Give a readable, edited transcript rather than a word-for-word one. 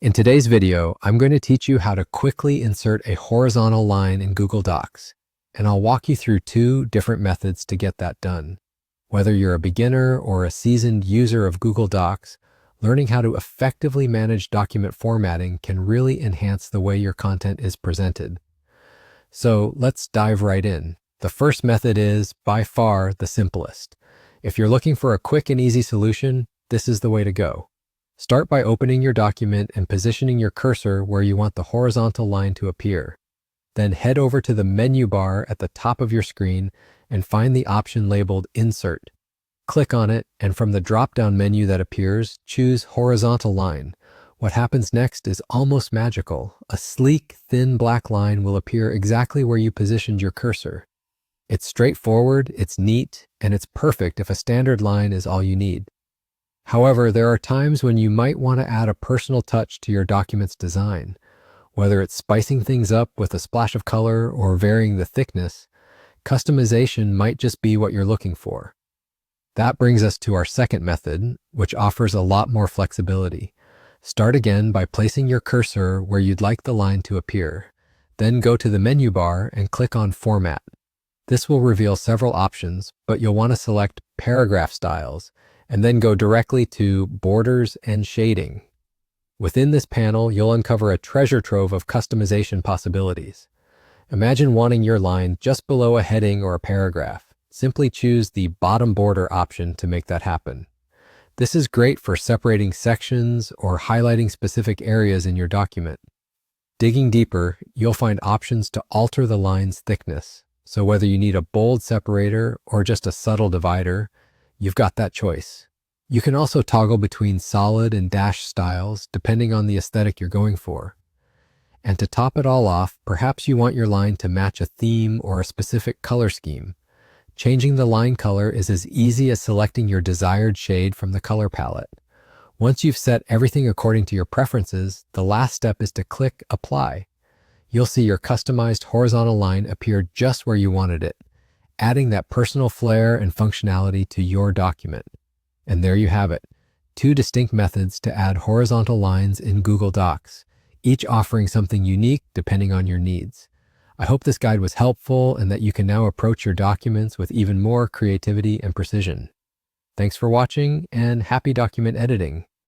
In today's video, I'm going to teach you how to quickly insert a horizontal line in Google Docs, and I'll walk you through two different methods to get that done. Whether you're a beginner or a seasoned user of Google Docs, learning how to effectively manage document formatting can really enhance the way your content is presented. So let's dive right in. The first method is, by far, the simplest. If you're looking for a quick and easy solution, this is the way to go. Start by opening your document and positioning your cursor where you want the horizontal line to appear. Then head over to the menu bar at the top of your screen and find the option labeled Insert. Click on it, and from the drop-down menu that appears, choose Horizontal Line. What happens next is almost magical. A sleek, thin black line will appear exactly where you positioned your cursor. It's straightforward, it's neat, and it's perfect if a standard line is all you need. However, there are times when you might want to add a personal touch to your document's design. Whether it's spicing things up with a splash of color or varying the thickness, customization might just be what you're looking for. That brings us to our second method, which offers a lot more flexibility. Start again by placing your cursor where you'd like the line to appear. Then go to the menu bar and click on Format. This will reveal several options, but you'll want to select Paragraph Styles, and then go directly to Borders and Shading. Within this panel, you'll uncover a treasure trove of customization possibilities. Imagine wanting your line just below a heading or a paragraph. Simply choose the bottom border option to make that happen. This is great for separating sections or highlighting specific areas in your document. Digging deeper, you'll find options to alter the line's thickness. So whether you need a bold separator or just a subtle divider, you've got that choice. You can also toggle between solid and dash styles depending on the aesthetic you're going for. And to top it all off, perhaps you want your line to match a theme or a specific color scheme. Changing the line color is as easy as selecting your desired shade from the color palette. Once you've set everything according to your preferences, the last step is to click Apply. You'll see your customized horizontal line appear just where you wanted it, adding that personal flair and functionality to your document. And there you have it, two distinct methods to add horizontal lines in Google Docs, each offering something unique depending on your needs. I hope this guide was helpful and that you can now approach your documents with even more creativity and precision. Thanks for watching, and happy document editing.